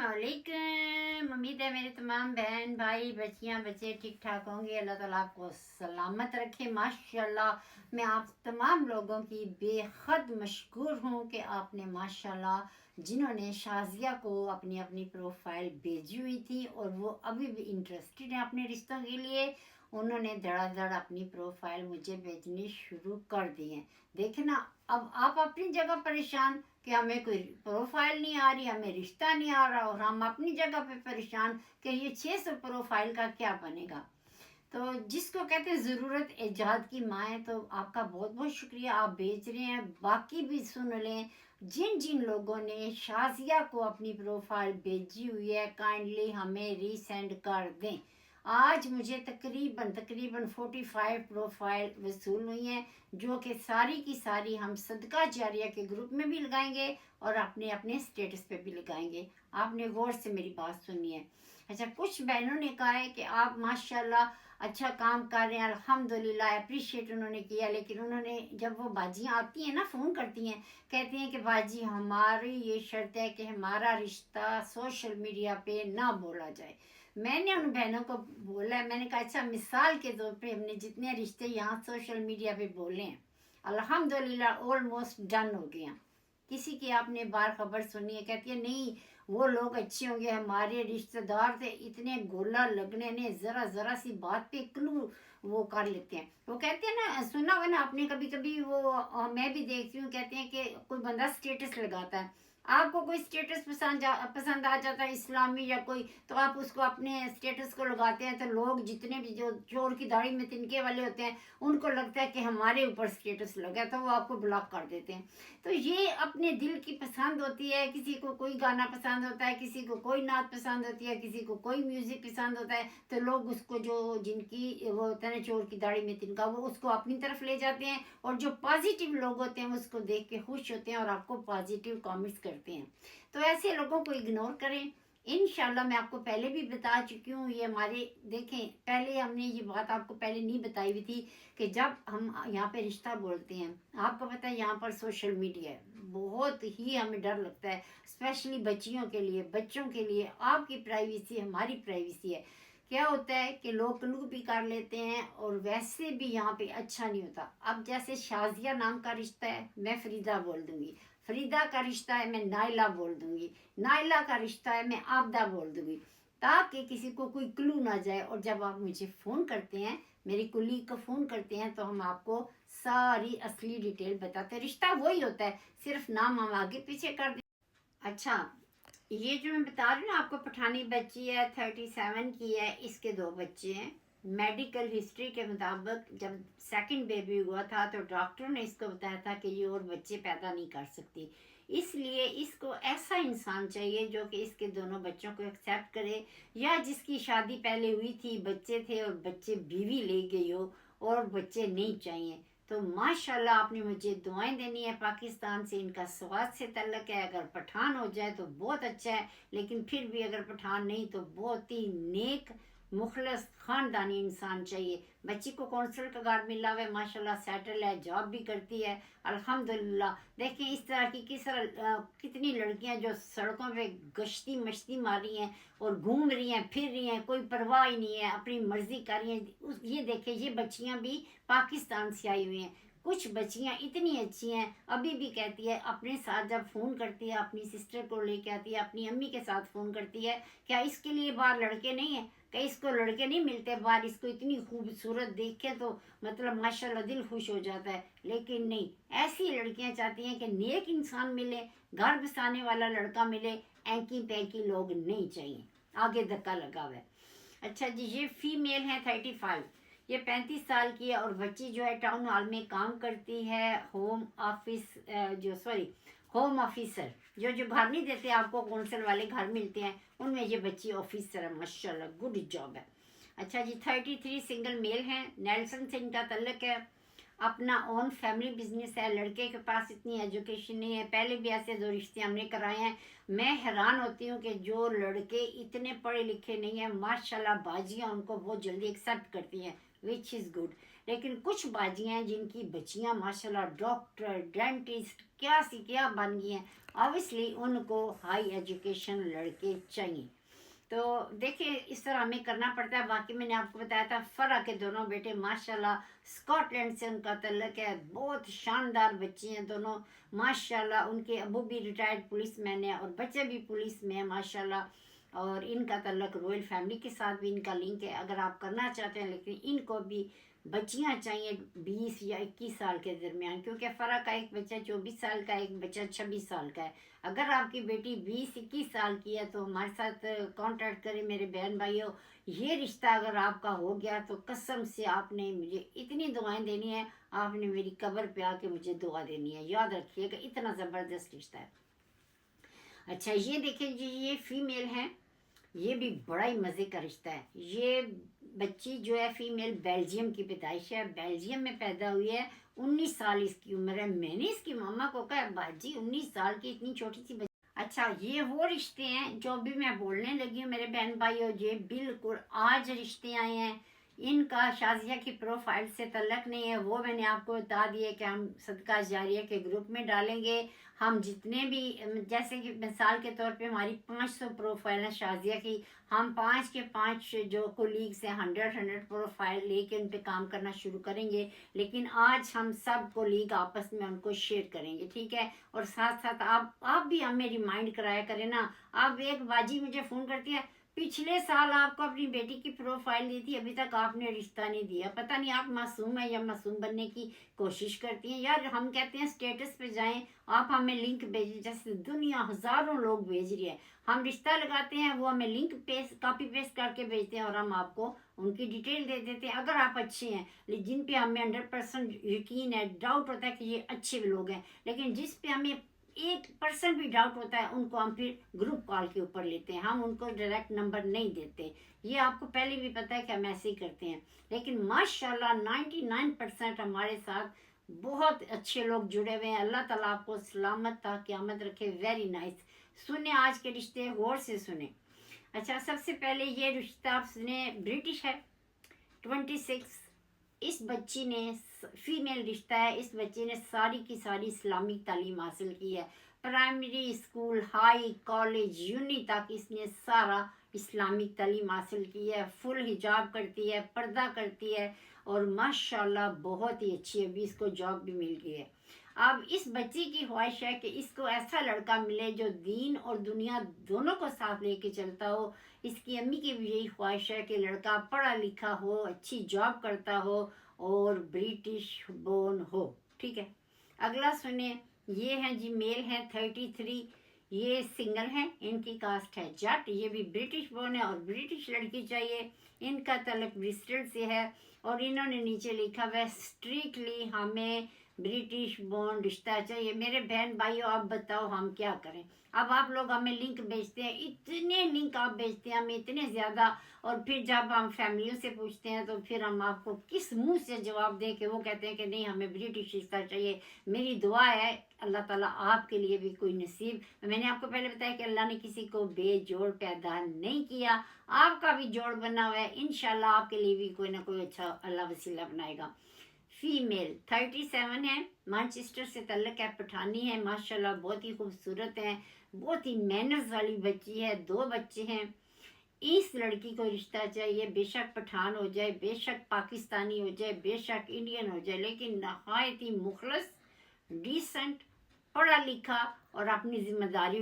अस्सलामुअलैकुम। उम्मीद है मेरे तमाम बहन भाई बच्चियां बच्चे ठीक ठाक होंगे। अल्लाह ताला आपको सलामत रखे। माशाल्लाह मैं आप तमाम लोगों की बेहद मशकूर हूँ कि आपने माशाल्लाह जिन्होंने शाजिया को अपनी अपनी प्रोफाइल भेजी हुई थी और वो अभी भी इंटरेस्टेड है अपने रिश्तों के लिए, उन्होंने धड़ाधड़ अपनी प्रोफाइल मुझे भेजनी शुरू कर दी है। देखे ना, अब आप अपनी जगह परेशान कि हमें कोई प्रोफाइल नहीं आ रही, हमें रिश्ता नहीं आ रहा, और हम अपनी जगह पे परेशान कि ये 600 प्रोफाइल का क्या बनेगा। तो जिसको कहते हैं ज़रूरत ईजाद की माँ है, तो आपका बहुत बहुत शुक्रिया, आप भेज रहे हैं। बाकी भी सुन लें, जिन जिन लोगों ने शाजिया को अपनी प्रोफाइल भेजी हुई है काइंडली हमें रीसेंड कर दें। आज मुझे तकरीबन 45 प्रोफाइल वसूल हुई हैं, जो कि सारी की सारी हम सदका जारिया के ग्रुप में भी लगाएंगे और अपने अपने स्टेटस पे भी लगाएंगे। आपने गौर से मेरी बात सुनी है। अच्छा, कुछ बहनों ने कहा है कि आप माशाल्लाह अच्छा काम कर रहे हैं, अल्हम्दुलिल्लाह, अप्रिशिएट उन्होंने किया। लेकिन उन्होंने, जब वो बाजियाँ आती हैं ना, फ़ोन करती हैं, कहती हैं कि बाजी हमारी ये शर्त है कि हमारा रिश्ता सोशल मीडिया पे ना बोला जाए। मैंने उन बहनों को बोला, मैंने कहा अच्छा, मिसाल के तौर पे हमने जितने रिश्ते यहाँ सोशल मीडिया पे बोले हैं अल्हम्दुलिल्लाह ऑलमोस्ट डन हो गए हैं। किसी की आपने बार खबर सुनी है? कहती है नहीं, वो लोग अच्छे होंगे, हमारे रिश्तेदार थे, इतने गोला लगने ने ज़रा ज़रा सी बात पे क्लू वो कर लेते हैं। वो कहते हैं ना, सुना हुआ ना आपने कभी कभी, वो मैं भी देखती हूँ, कहते हैं कि कोई बंदा स्टेटस लगाता है, आपको कोई स्टेटस पसंद आ जाता है इस्लामी या कोई, तो आप उसको अपने स्टेटस को लगाते हैं, तो लोग जितने भी जो चोर की दाढ़ी में तिनके वाले होते हैं उनको लगता है कि हमारे ऊपर स्टेटस लगा, तो वो आपको ब्लॉक कर देते हैं। तो ये अपने दिल की पसंद होती है। किसी को कोई गाना पसंद होता है, किसी को कोई नात पसंद होती है, किसी को कोई म्यूजिक पसंद होता है, तो लोग उसको, जो जिनकी वो होता है ना चोर की दाढ़ी में तिनका, वो उसको अपनी तरफ ले जाते हैं, और जो पॉजिटिव लोग होते हैं उसको देख के खुश होते हैं और आपको पॉजिटिव कमेंट्स करते हैं। तो ऐसे लोगों को इग्नोर करें। इंशाल्लाह मैं आपको पहले भी बता चुकी हूँ, ये हमारे, देखें, पहले हमने ये बात आपको पहले नहीं बताई हुई थी कि जब हम यहाँ पे रिश्ता बोलते हैं, आपको पता है यहाँ पर सोशल मीडिया है, बहुत ही हमें डर लगता है, स्पेशली बच्चियों के लिए, बच्चों के लिए। आपकी प्राइवेसी हमारी प्राइवेसी है। क्या होता है कि लोग क्लू भी कर लेते हैं, और वैसे भी यहाँ पे अच्छा नहीं होता। अब जैसे शाजिया नाम का रिश्ता है, मैं फरीदा बोल दूंगी, फरीदा का रिश्ता है, मैं नाइला बोल दूंगी, नाइला का रिश्ता है, मैं आबदा बोल दूंगी, ताकि किसी को कोई क्लू ना जाए। और जब आप मुझे फ़ोन करते हैं, मेरी कुलीग को फ़ोन करते हैं, तो हम आपको सारी असली डिटेल बताते हैं। रिश्ता वही होता है, सिर्फ नाम हम आगे पीछे कर दें। अच्छा, ये जो मैं बता रही हूँ ना आपको, पठानी बच्ची है, 37 की है, इसके 2 बच्चे हैं। मेडिकल हिस्ट्री के मुताबिक जब सेकंड बेबी हुआ था तो डॉक्टर ने इसको बताया था कि ये और बच्चे पैदा नहीं कर सकती, इसलिए इसको ऐसा इंसान चाहिए जो कि इसके दोनों बच्चों को एक्सेप्ट करे, या जिसकी शादी पहले हुई थी, बच्चे थे और बच्चे बीवी ले गई हो और बच्चे नहीं चाहिए। तो माशाल्लाह आपने मुझे दुआएं देनी है। पाकिस्तान से इनका स्वाद से तल्लक है, अगर पठान हो जाए तो बहुत अच्छा है, लेकिन फिर भी अगर पठान नहीं तो बहुत ही नेक मुखलस खानदानी इंसान चाहिए। बच्ची को कौंसल का गार्ड मिला हुआ है, माशाल्लाह सेटल है, जॉब भी करती है अल्हम्दुलिल्लाह। देखें इस तरह की कितनी लड़कियां जो सड़कों पे गश्ती मश्ती मार रही हैं और घूम रही हैं, फिर रही हैं, कोई परवाह ही नहीं है, अपनी मर्जी कर रही हैं। ये देखें, ये बच्चियां भी पाकिस्तान से आई हुई हैं। कुछ बच्चियां इतनी अच्छी हैं, अभी भी कहती है, अपने साथ जब फ़ोन करती है अपनी सिस्टर को लेके आती है, अपनी अम्मी के साथ फ़ोन करती है, क्या इसके लिए बाहर लड़के नहीं है, क्या इसको लड़के नहीं मिलते बाहर, इसको इतनी खूबसूरत देख के तो मतलब माशाल्लाह दिल खुश हो जाता है। लेकिन नहीं, ऐसी लड़कियां चाहती हैं कि नेक इंसान मिले, घर बसाने वाला लड़का मिले, एंकी पैकी लोग नहीं चाहिए। आगे धक्का लगा हुआ है। अच्छा जी, ये फीमेल है 35, ये 35 साल की है, और बच्ची जो है टाउन हॉल में काम करती है, होम ऑफिस होम ऑफिसर, जो घर नहीं देते आपको, कौंसल वाले घर मिलते हैं, उनमें ये बच्ची ऑफिसर है, माशाल्लाह गुड जॉब है। अच्छा जी, 33 सिंगल मेल हैं, नेल्सन से इनका तल्लक है, अपना ओन फैमिली बिजनेस है, लड़के के पास इतनी एजुकेशन नहीं है, पहले भी ऐसे 2 रिश्ते हमने कराए हैं। मैं हैरान होती हूँ कि जो लड़के इतने पढ़े लिखे नहीं हैं, माशाल्लाह बाजियाँ उनको बहुत जल्दी एक्सेप्ट करती हैं, विच इज़ गुड। लेकिन कुछ बाजियाँ हैं जिनकी बच्चियाँ माशाल्लाह डॉक्टर, डेंटिस्ट, क्या सी क्या बन गई हैं। ऑब्वियसली उनको हाई एजुकेशन लड़के चाहिए। तो देखिए इस तरह हमें करना पड़ता है। बाकी मैंने आपको बताया था फरा के दोनों बेटे माशाल्लाह स्कॉटलैंड से उनका तल्लक है, बहुत शानदार बच्चे हैं दोनों माशाल्लाह। उनके अबू भी रिटायर्ड पुलिस मैन है और बच्चे भी पुलिस में है माशाल्लाह। और इनका तल्लक रॉयल फैमिली के साथ भी इनका लिंक है, अगर आप करना चाहते हैं। लेकिन इनको भी बच्चियां चाहिए 20 या 21 साल के दरमियान, क्योंकि फ़रा का एक बच्चा 24 साल का, एक बच्चा 26 साल का है। अगर आपकी बेटी 20-21 साल की है तो हमारे साथ कांटेक्ट करें मेरे बहन भाइयों। ये रिश्ता अगर आपका हो गया तो कसम से आपने मुझे इतनी दुआएं देनी है, आपने मेरी कब्र पे आके मुझे दुआ देनी है, याद रखिएगा, इतना ज़बरदस्त रिश्ता है। अच्छा ये देखिए जी, ये फीमेल है, ये भी बड़ा ही मज़े का रिश्ता है। ये बच्ची जो है फीमेल बेल्जियम की पैदाइश है, बेल्जियम में पैदा हुई है। 19 साल इसकी उम्र है। मैंने इसकी मम्मा को कहा बाजी 19 साल की इतनी छोटी सी बच्ची। अच्छा ये वो रिश्ते हैं जो भी मैं बोलने लगी हूँ मेरे बहन भाइयों, ये बिल्कुल आज रिश्ते आए हैं। इनका शाजिया की प्रोफाइल से तल्लक नहीं है, वो मैंने आपको बता दिया कि हम सदका जारिया के ग्रुप में डालेंगे। हम जितने भी जैसे कि मिसाल के तौर पे हमारी 500 प्रोफाइल है शाजिया की, हम 5 के 5 जो कोलीग्स हैं 100 प्रोफाइल लेके उन पे काम करना शुरू करेंगे। लेकिन आज हम सब कोलीग आपस में उनको शेयर करेंगे, ठीक है। और साथ साथ आप भी हमें रिमाइंड कराया करें ना। आप एक बाजी मुझे फ़ोन करती है, पिछले साल आपको अपनी बेटी की प्रोफाइल दी थी, अभी तक आपने रिश्ता नहीं दिया, पता नहीं आप मासूम है या मासूम बनने की कोशिश करती हैं। यार हम कहते हैं स्टेटस पे जाएं, आप हमें लिंक भेजिए, जैसे दुनिया हज़ारों लोग भेज रही है। हम रिश्ता लगाते हैं, वो हमें लिंक पेस्ट कॉपी पेस्ट करके भेजते हैं और हम आपको उनकी डिटेल दे देते हैं। अगर आप अच्छे हैं, जिन पे हमें 100% यकीन है, डाउट होता है कि ये अच्छे लोग हैं, लेकिन जिस पे हमें 1% भी डाउट होता है उनको हम फिर ग्रुप कॉल के ऊपर लेते हैं, हम उनको डायरेक्ट नंबर नहीं देते। ये आपको पहले भी पता है कि हम ऐसे ही करते हैं। लेकिन माशाल्लाह 99% हमारे साथ बहुत अच्छे लोग जुड़े हुए हैं। अल्लाह ताला आपको सलामत था क़यामत रखे। Very nice. सुने आज के रिश्ते, गौर से सुने। अच्छा सबसे पहले ये रिश्ता आप सुने, ब्रिटिश है, 26। इस बच्ची ने फीमेल रिश्ता है, इस बच्ची ने सारी की सारी इस्लामिक तालीम हासिल की है। Primary school, high, college, uni तक इसने सारा इस्लामिक तालीम हासिल की है। फुल हिजाब करती है, पर्दा करती है और माशाल्लाह बहुत ही अच्छी है। अभी इसको जॉब भी मिल गई है। अब इस बच्ची की ख्वाहिश है कि इसको ऐसा लड़का मिले जो दीन और दुनिया दोनों को साथ लेके चलता हो। इसकी अम्मी की भी यही ख्वाहिश है कि लड़का पढ़ा लिखा हो, अच्छी जॉब करता हो और ब्रिटिश बोर्न हो, ठीक है। अगला सुने, ये हैं जी मेल हैं 33, ये सिंगल हैं, इनकी कास्ट है जट, ये भी ब्रिटिश बोर्न है और ब्रिटिश लड़की चाहिए। इनका तलक ब्रिस्टल से है और इन्होंने नीचे लिखा हुआ है स्ट्रिक्टली हमें ब्रिटिश बोर्न रिश्ता चाहिए। मेरे बहन भाइयों आप बताओ हम क्या करें। अब आप लोग हमें लिंक भेजते हैं, इतने लिंक आप भेजते हैं हमें इतने ज़्यादा, और फिर जब हम फैमिलियों से पूछते हैं तो फिर हम आपको किस मुंह से जवाब दें कि वो कहते हैं कि नहीं हमें ब्रिटिश रिश्ता चाहिए। मेरी दुआ है अल्लाह ताला आपके लिए भी कोई नसीब, मैंने आपको पहले बताया कि अल्लाह ने किसी को बेजोड़ पैदा नहीं किया, आपका भी जोड़ बना हुआ है। इंशाल्लाह आपके लिए भी कोई ना कोई अच्छा अल्लाह वसीला बनाएगा। फीमेल 37 है, मैनचेस्टर से तल्लक है, पठानी है, माशाल्लाह बहुत ही खूबसूरत है, बहुत ही मैनर्स वाली बच्ची है, 2 बच्चे हैं। इस लड़की को रिश्ता चाहिए, बेशक पठान हो जाए, बेशक पाकिस्तानी हो जाए, बेशक इंडियन हो जाए, लेकिन नहायत ही मुखलस, डिसेंट, पढ़ा लिखा और अपनी जिम्मेदारी